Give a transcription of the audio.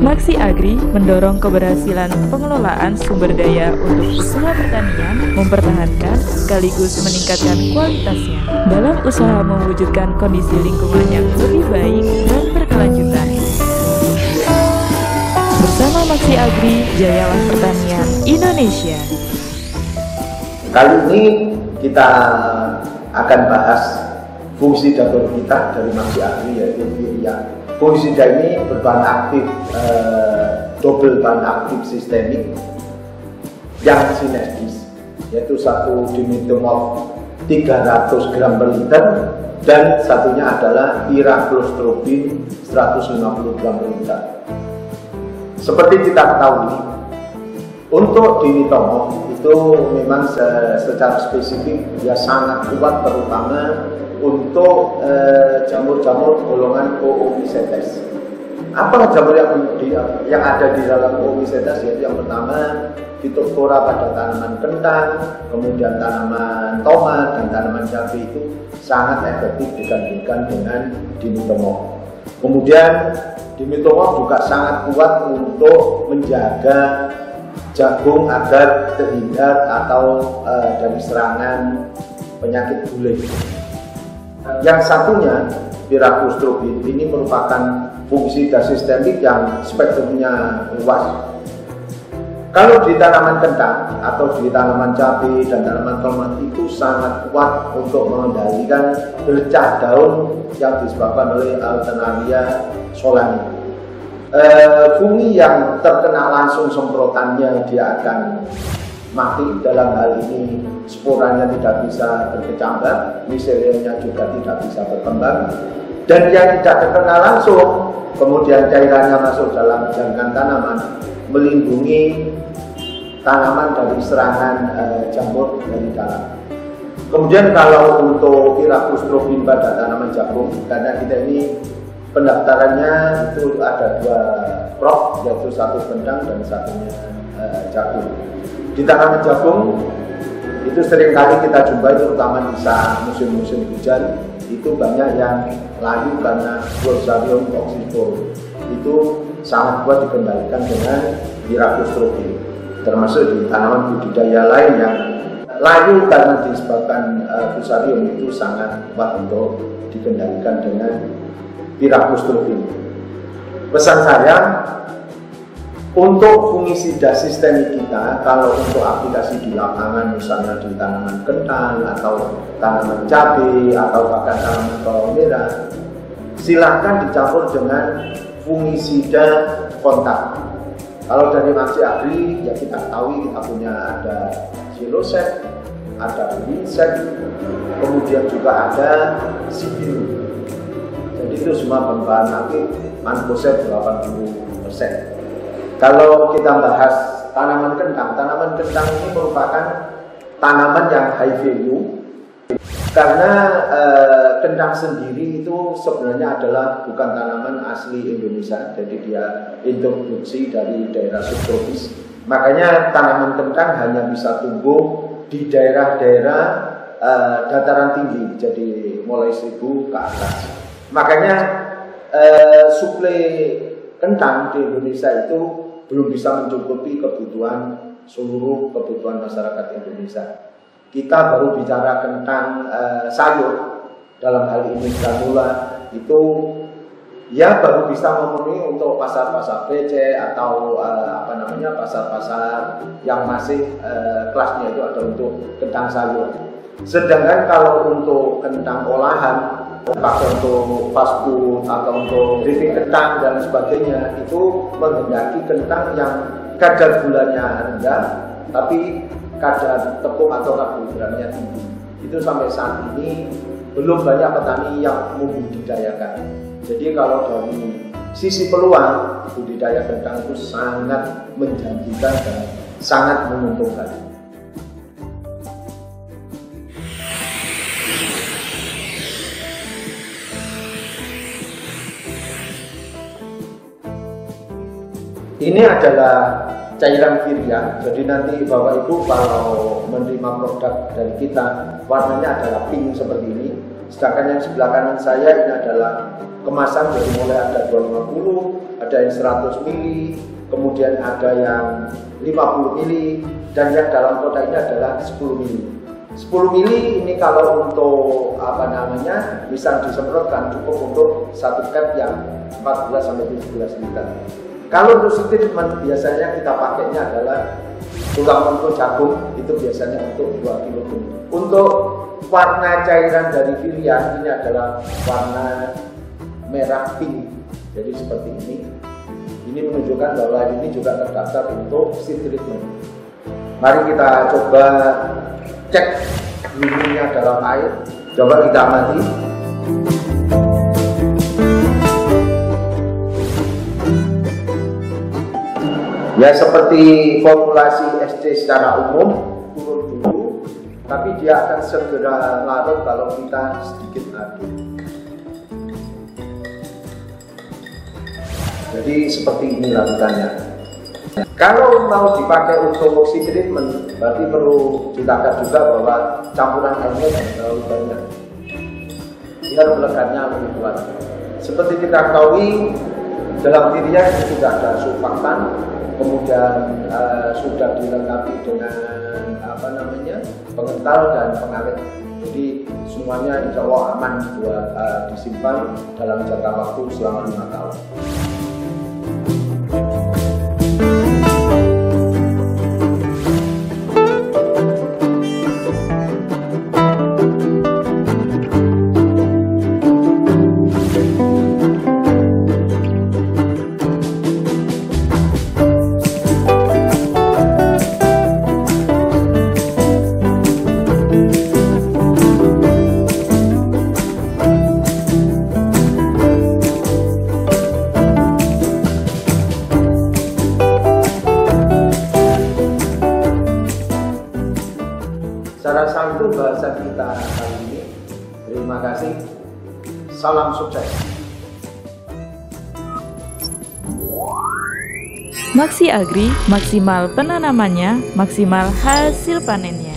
Maksi Agri mendorong keberhasilan pengelolaan sumber daya untuk usaha pertanian, mempertahankan sekaligus meningkatkan kualitasnya dalam usaha mewujudkan kondisi lingkungan yang lebih baik dan berkelanjutan. Bersama Maksi Agri, jayalah pertanian Indonesia. Kali ini kita akan bahas fungsi dapur kita dari Maksi Agri, yaitu Virya. Fungisida ini berbahan aktif, double bahan aktif sistemik yang sinergis, yaitu satu dimetomorf 300 gram per liter dan satunya adalah piraklostrobil 150 gram per liter. Seperti kita ketahui, untuk dimetomorf itu memang secara spesifik dia sangat kuat, terutama untuk jamur-jamur golongan Oomycetes. Apa jamur yang ada di dalam Oomycetes? Yaitu yang pertama Phytophthora pada tanaman kentang, kemudian tanaman tomat dan tanaman cabai itu sangat efektif dibandingkan dengan dimetomorf. Kemudian dimetomorf juga sangat kuat untuk menjaga jagung agar terhindar atau dari serangan penyakit gulai. Yang satunya, piraklostrobil, ini merupakan fungisida sistemik yang spektrumnya luas. Kalau di tanaman kentang atau di tanaman cabai dan tanaman tomat itu sangat kuat untuk mengendalikan bercak daun yang disebabkan oleh Alternaria solani. Fungi yang terkena langsung semprotannya dia akan mati, dalam hal ini sporanya tidak bisa berkecambah, miseliumnya juga tidak bisa berkembang, dan yang tidak terkena langsung kemudian cairannya masuk dalam jangkauan tanaman, melindungi tanaman dari serangan jamur dari dalam. Kemudian kalau untuk piraklostrobil pada tanaman jagung, karena kita ini pendaftarannya itu ada 2 crop, yaitu satu kentang dan satunya jagung. Di tanaman jagung itu seringkali kita jumpai, terutama di saat musim-musim hujan, itu banyak yang layu karena Fusarium oxysporum. Itu sangat kuat dikendalikan dengan piraklostrobil. Termasuk di tanaman budidaya lain yang layu karena disebabkan Fusarium itu sangat kuat untuk dikendalikan dengan piraklostrobil. Pesan saya, untuk fungisida sistemik kita, kalau untuk aplikasi di lapangan, misalnya di tanaman kentang atau tanaman cabai atau bahkan tanaman bawang merah, silahkan dicampur dengan fungisida kontak. Kalau dari Maksi Agri, ya kita ketahui kita punya ada Silosep, ada Winsec, kemudian juga ada Sibiru. Jadi itu semua berbahan aktif Mancozeb 80%. Kalau kita bahas tanaman kentang ini merupakan tanaman yang high value karena kentang sendiri itu sebenarnya adalah bukan tanaman asli Indonesia, jadi dia introduksi dari daerah subtropis. Makanya tanaman kentang hanya bisa tumbuh di daerah-daerah dataran tinggi, jadi mulai 1000 ke atas. Makanya suplai kentang di Indonesia itu belum bisa mencukupi seluruh kebutuhan masyarakat Indonesia. Kita baru bicara tentang sayur, dalam hal ini granula, itu ya baru bisa memenuhi untuk pasar-pasar BC atau pasar-pasar yang masih kelasnya itu ada untuk kentang sayur. Sedangkan kalau untuk kentang olahan, pakai untuk fast food atau untuk keripik kentang dan sebagainya, itu menghendaki kentang yang kadar gulanya rendah tapi kadar tepung atau karbohidratnya tinggi. Itu sampai saat ini belum banyak petani yang membudidayakan. Jadi kalau dari sisi peluang, budidaya kentang itu sangat menjanjikan dan sangat menguntungkan. Ini adalah cairan Virya. Jadi nanti Bapak Ibu kalau menerima produk dari kita, warnanya adalah pink seperti ini. Sedangkan yang sebelah kanan saya ini adalah kemasan dari mulai ada 250, ada yang 100 mili, kemudian ada yang 50 mili, dan yang dalam kotak ini adalah 10 mili. 10 mili ini kalau untuk bisa disemprotkan cukup untuk satu cap yang 14-17 liter. Kalau untuk treatment biasanya kita pakainya adalah tulang untuk jagung, itu biasanya untuk 2 kg. Untuk warna cairan dari Virian ini adalah warna merah pink, jadi seperti ini. Ini menunjukkan bahwa ini juga terdaftar untuk seed treatment. Mari kita coba cek bumbunya dalam air. Coba kita amati. Ya, seperti formulasi SD secara umum, turun dulu, tapi dia akan segera larut kalau kita sedikit aduk. Jadi seperti ini larutannya. Kalau mau dipakai untuk seed treatment, berarti perlu ditangkap juga bahwa campuran airnya jangan terlalu banyak, biar pelekatnya lebih kuat. Seperti kita ketahui, dalam dirinya itu sudah ada surfaktan, kemudian sudah dilengkapi dengan pengental dan pengawet. Jadi semuanya insya Allah aman buat disimpan dalam jangka waktu selama 5 tahun. Saya rasa itu bahasa kita kali ini. Terima kasih. Salam sukses. Maksi Agri, maksimal penanamannya, maksimal hasil panennya.